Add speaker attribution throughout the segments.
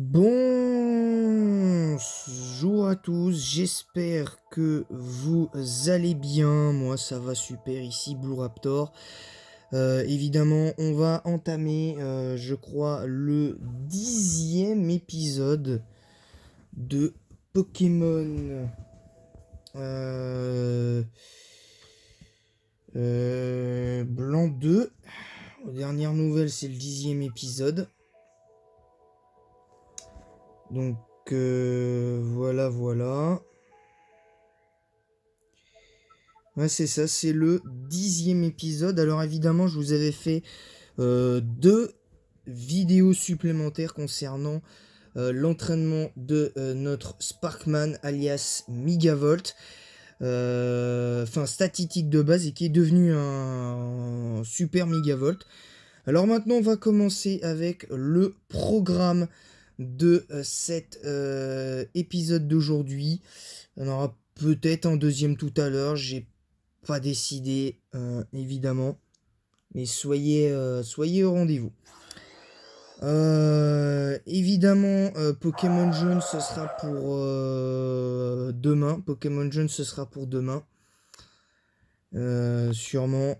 Speaker 1: Bonjour à tous, j'espère que vous allez bien. Moi, ça va super ici, Blue Raptor. Évidemment, on va entamer, je crois, le 10e épisode de Pokémon. Euh, Blanc 2. Aux dernières nouvelles, c'est le 10e épisode. Donc, voilà. Ouais, c'est ça, c'est le 10e épisode. Alors évidemment, je vous avais fait deux vidéos supplémentaires concernant l'entraînement de notre Sparkman alias Megavolt. Enfin, statistique de base et qui est devenu un super Megavolt. Alors maintenant, on va commencer avec le programme de cet épisode d'aujourd'hui. On aura peut-être un deuxième tout à l'heure. J'ai pas décidé, évidemment. Mais soyez au rendez-vous. Évidemment, Pokémon Jaune, ce sera pour demain. Pokémon Jaune, ce sera pour demain. Sûrement.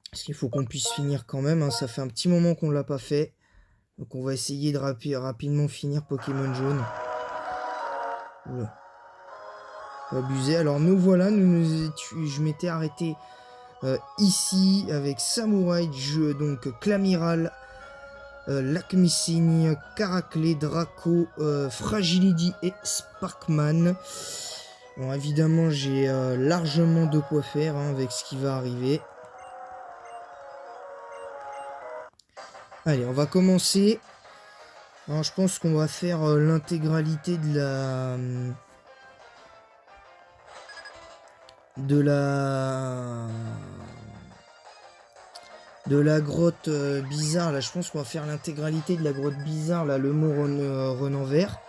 Speaker 1: Parce qu'il faut qu'on puisse finir quand même. Hein. Ça fait un petit moment qu'on l'a pas fait. Donc on va essayer de rapidement finir Pokémon Jaune. Oula. Abusé. Alors nous voilà. Je m'étais arrêté ici avec Samouraï, donc Clamiral, Lakmissing, Caracle, Draco, Fragility et Sparkman. Bon, évidemment, j'ai largement de quoi faire hein, avec ce qui va arriver. Allez, on va commencer. Alors, je pense qu'on va faire l'intégralité de la grotte bizarre. Là, je pense qu'on va faire l'intégralité de la grotte bizarre. Là, le mont Renanvert.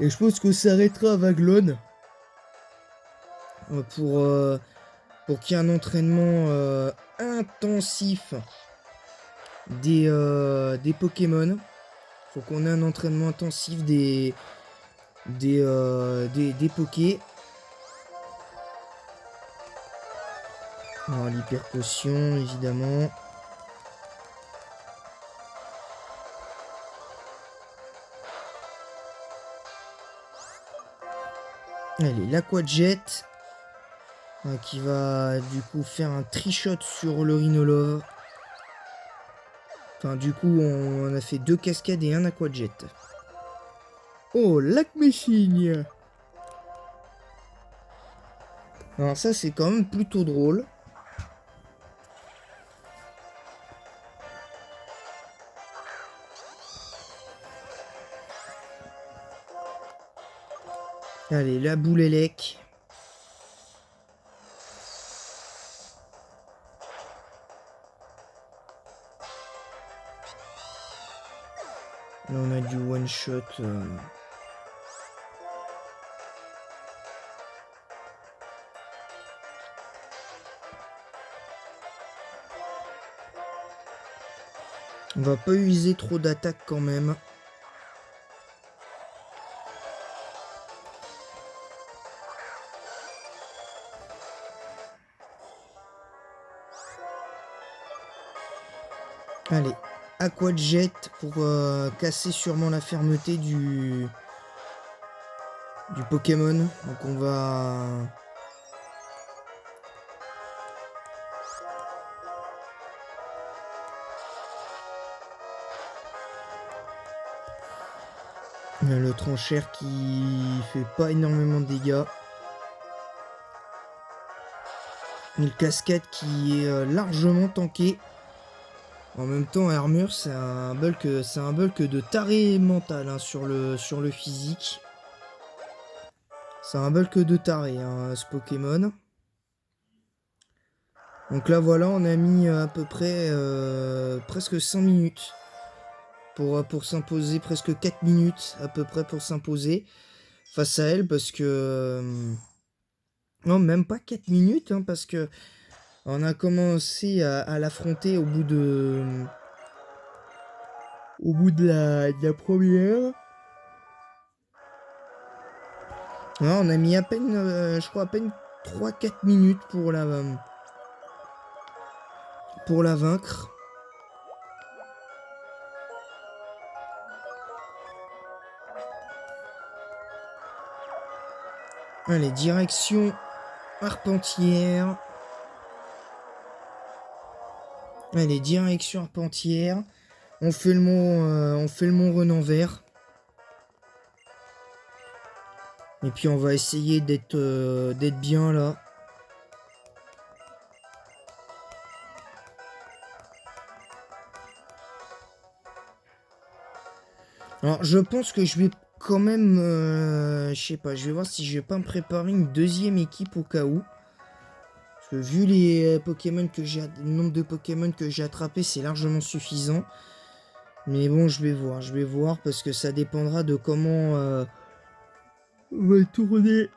Speaker 1: Et je pense qu'on s'arrêtera à Vaglone pour qu'il y ait un entraînement intensif des Pokémon. Faut qu'on ait un entraînement intensif des Pokés. Alors l'hyper potion évidemment. Allez, l'Aquajet qui va du coup faire un trichot sur le Rhinolove. Enfin du coup on a fait deux cascades et un Aquajet. Oh, Lakmessing. Alors ça c'est quand même plutôt drôle. Allez, la boule élec. Là on a du one shot. On va pas user trop d'attaques quand même. Allez, Aquajet pour casser sûrement la fermeté du Pokémon. Donc on va... Le tranchère qui fait pas énormément de dégâts. Une cascade qui est largement tankée. En même temps, Armure, c'est un bulk de taré mental hein, sur le physique. C'est un bulk de taré, hein, ce Pokémon. Donc là, voilà, on a mis à peu près presque 5 minutes pour s'imposer, presque 4 minutes à peu près pour s'imposer face à elle, parce que... non, même pas 4 minutes, hein, parce que on a commencé à l'affronter au bout de au bout de la première. Ouais, on a mis à peine, je crois, à peine 3-4 minutes pour la vaincre. Allez, direction Arpentière. Allez, direction Arpentière. On fait le mont Renanvert. Et puis on va essayer d'être bien là. Alors je pense que je vais quand même, je sais pas, je vais voir si je vais pas me préparer une deuxième équipe au cas où. Parce que vu les Pokémon que j'ai, le nombre de Pokémon que j'ai attrapés, c'est largement suffisant. Mais bon, je vais voir parce que ça dépendra de comment va tourner.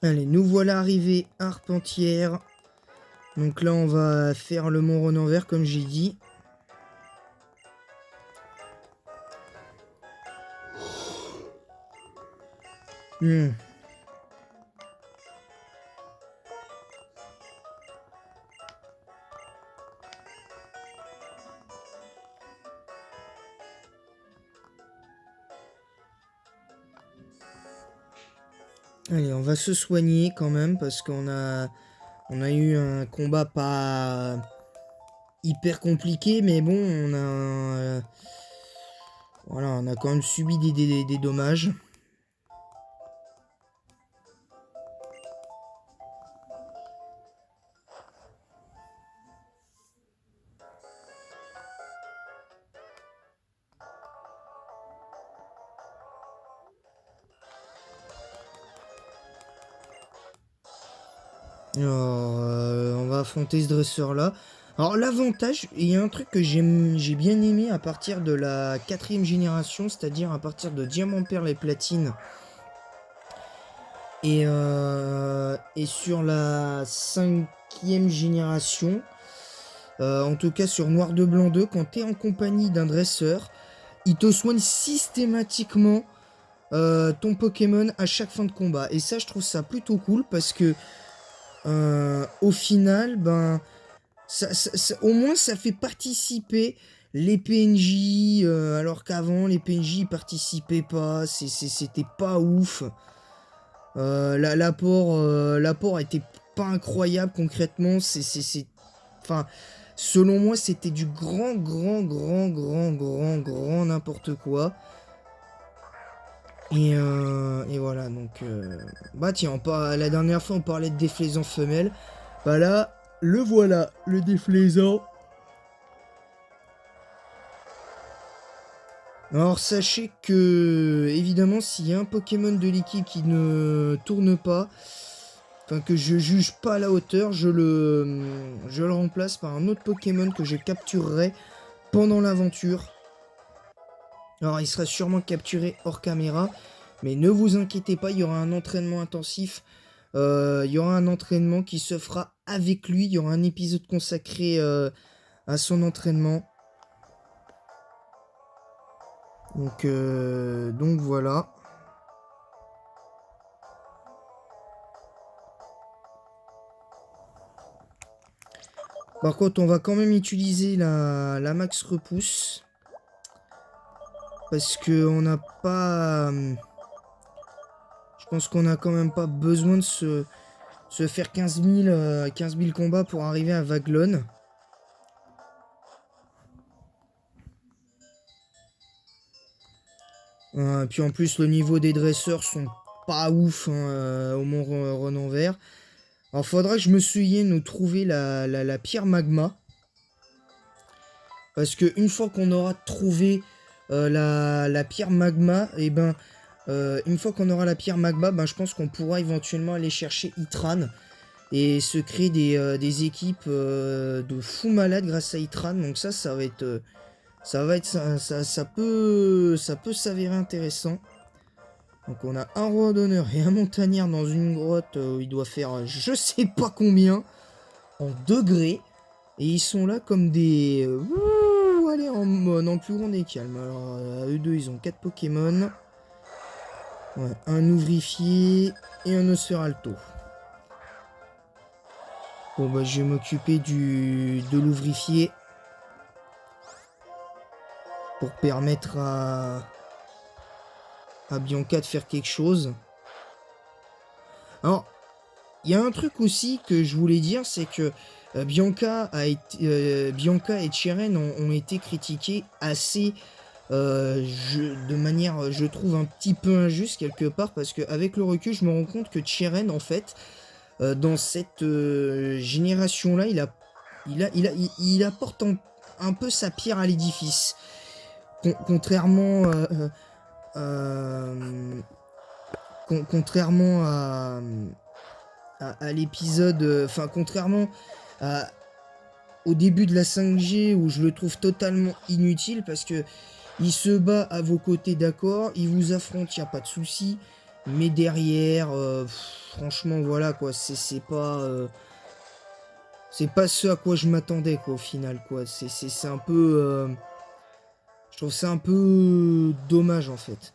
Speaker 1: Allez, nous voilà arrivés à Arpentière. Donc là, on va faire le mont Renanvert, comme j'ai dit. Allez, on va se soigner quand même parce qu'on a eu un combat pas hyper compliqué, mais bon, voilà, on a quand même subi des dommages. Alors, on va affronter ce dresseur-là. Alors, l'avantage, il y a un truc que j'ai bien aimé à partir de la 4ème génération, c'est-à-dire à partir de Diamant, Perle et Platine. Et sur la 5ème génération, en tout cas sur Noir de Blanc 2, quand tu es en compagnie d'un dresseur, il te soigne systématiquement ton Pokémon à chaque fin de combat. Et ça, je trouve ça plutôt cool parce que au final, ben, au moins ça fait participer les PNJ, alors qu'avant les PNJ participaient pas, c'était pas ouf. L'apport était pas incroyable concrètement, enfin, selon moi c'était du grand n'importe quoi. Et voilà, donc bah tiens, la dernière fois on parlait de déflaisant femelle, bah là, le voilà, le déflaisant. Alors sachez que, évidemment, s'il y a un Pokémon de l'équipe qui ne tourne pas, enfin que je juge pas à la hauteur, je le remplace par un autre Pokémon que je capturerai pendant l'aventure. Alors il sera sûrement capturé hors caméra, mais ne vous inquiétez pas, il y aura un entraînement intensif. Il y aura un entraînement qui se fera avec lui, il y aura un épisode consacré à son entraînement. Donc voilà. Par contre, on va quand même utiliser la max repousse. Parce que on n'a pas... je pense qu'on n'a quand même pas besoin de se faire 15 000 combats pour arriver à Vaglone. Puis en plus, le niveau des dresseurs sont pas ouf, hein, au Mont Renanvert. Alors faudra que je me souvienne de trouver la pierre magma. Parce que une fois qu'on aura trouvé la pierre magma, et ben une fois qu'on aura la pierre magma, ben je pense qu'on pourra éventuellement aller chercher Itran et se créer des équipes de fous malades grâce à Itran. Donc ça va être ça peut s'avérer intéressant. Donc on a un randonneur et un montagnard dans une grotte où il doit faire je sais pas combien en degrés. Et ils sont là comme des... allez, dans le plus grand des calmes. Alors, eux deux, ils ont 4 Pokémon. Ouais, un ouvrifié et un Nosferalto. Bon, bah, je vais m'occuper de l'ouvrifié. Pour permettre à Bianca de faire quelque chose. Alors, il y a un truc aussi que je voulais dire, c'est que Bianca et Cheren ont été critiqués assez de manière, je trouve, un petit peu injuste quelque part, parce qu'avec le recul, je me rends compte que Cheren, en fait, dans cette génération-là, il apporte un peu sa pierre à l'édifice. Contrairement contrairement à l'épisode, enfin contrairement au début de la 5G où je le trouve totalement inutile parce que il se bat à vos côtés, d'accord, il vous affronte, y a pas de souci, mais derrière, franchement voilà quoi, c'est pas ce à quoi je m'attendais quoi au final quoi, c'est un peu, je trouve ça un peu dommage en fait.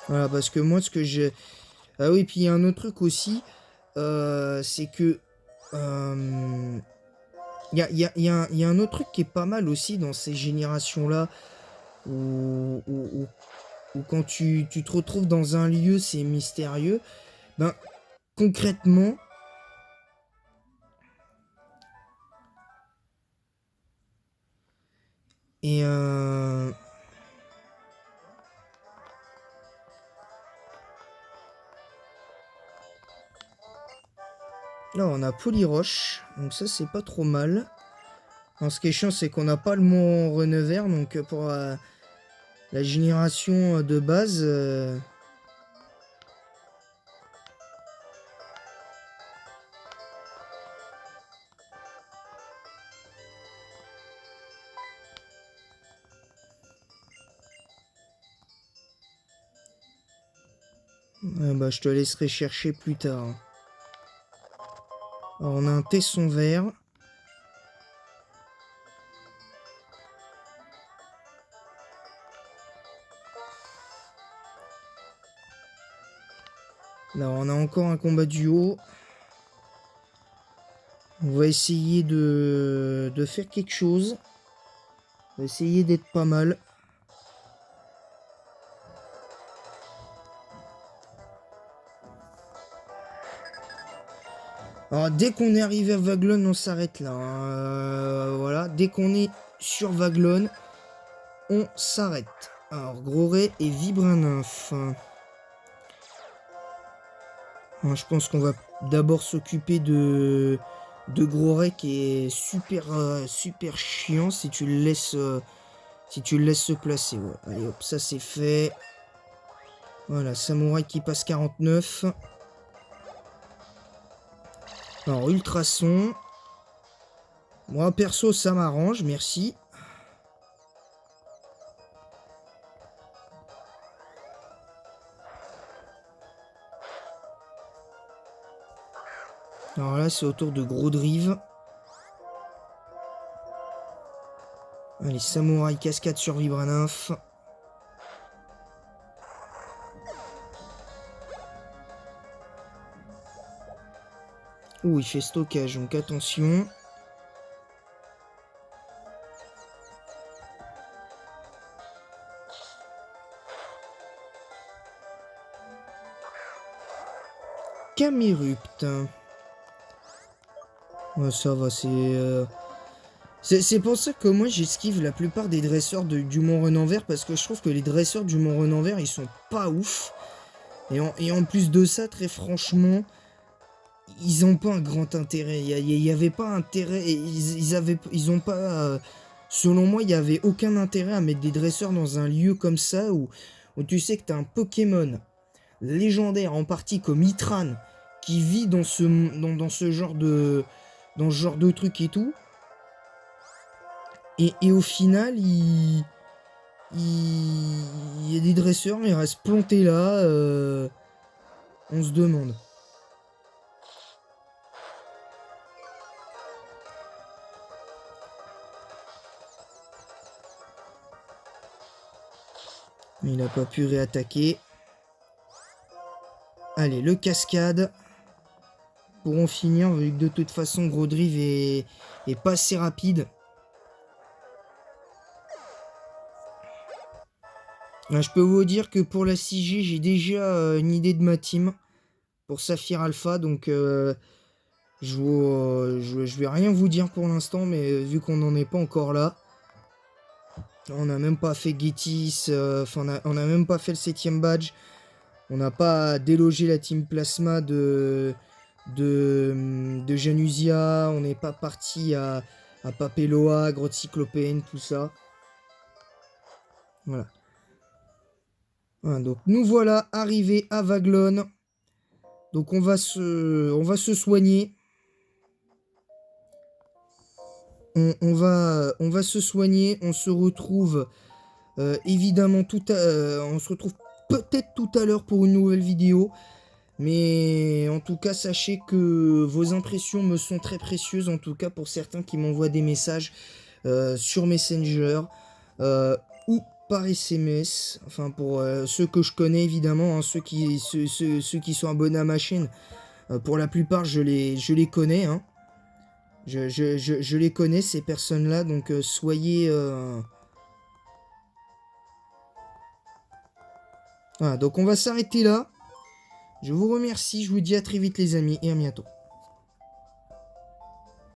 Speaker 1: Voilà, parce que moi, ce que j'ai... Ah oui, puis il y a un autre truc aussi, c'est que... Il y a un autre truc qui est pas mal aussi dans ces générations-là, où quand tu te retrouves dans un lieu, c'est mystérieux. Ben, concrètement... Et là, on a Polyroche, donc ça, c'est pas trop mal. Alors, ce qui est chiant, c'est qu'on n'a pas le mot Renevers, donc pour la génération de base... bah, je te laisserai chercher plus tard. Alors, on a un tesson vert. Là, on a encore un combat duo. On va essayer de faire quelque chose. On va essayer d'être pas mal. Alors, dès qu'on est arrivé à Vaglone, on s'arrête là. Hein. Voilà, dès qu'on est sur Vaglone, on s'arrête. Alors, Groret et Vibra-Nymph. Je pense qu'on va d'abord s'occuper de Groret qui est super, super chiant si tu le laisses, se placer. Ouais. Allez hop, ça c'est fait. Voilà, Samouraï qui passe 49. Alors, Ultrason. Moi, perso, ça m'arrange, merci. Alors là, c'est au tour de Gros Drive. Allez, Samouraï cascade sur Vibra-Nymph. Ouh, il fait stockage, donc attention. Camerupt. Ouais, ça va, c'est pour ça que moi j'esquive la plupart des dresseurs du Mont Renanvert, parce que je trouve que les dresseurs du Mont Renanvert ils sont pas ouf. Et en plus de ça, très franchement, ils ont pas un grand intérêt. Il y avait pas intérêt. Ils ont pas. Selon moi, il y avait aucun intérêt à mettre des dresseurs dans un lieu comme ça où tu sais que t'as un Pokémon légendaire en partie comme Itran qui vit dans ce genre de truc et tout. Et au final, il y a des dresseurs, mais ils restent plantés là. On se demande. Mais il n'a pas pu réattaquer. Allez, le cascade. Pour en finir, vu que de toute façon, Grodrive est pas assez rapide. Là, je peux vous dire que pour la 6G, j'ai déjà une idée de ma team. Pour Saphir Alpha, donc je vais rien vous dire pour l'instant, mais vu qu'on n'en est pas encore là. On n'a même pas fait Getis, on a même pas fait le 7ème badge. On n'a pas délogé la team Plasma de Janusia. On n'est pas parti à Papeloa, Grotte Cyclopéenne, tout ça. Voilà. Voilà. Donc nous voilà arrivés à Vaglone. Donc on va se soigner. On va se soigner. On se retrouve évidemment on se retrouve peut-être tout à l'heure pour une nouvelle vidéo. Mais en tout cas, sachez que vos impressions me sont très précieuses, en tout cas pour certains qui m'envoient des messages sur Messenger ou par SMS. Enfin, pour ceux que je connais, évidemment, hein, ceux qui sont abonnés à ma chaîne, pour la plupart, je les connais. Hein. Je les connais, ces personnes-là, donc soyez... Voilà, donc on va s'arrêter là. Je vous remercie, je vous dis à très vite les amis et à bientôt.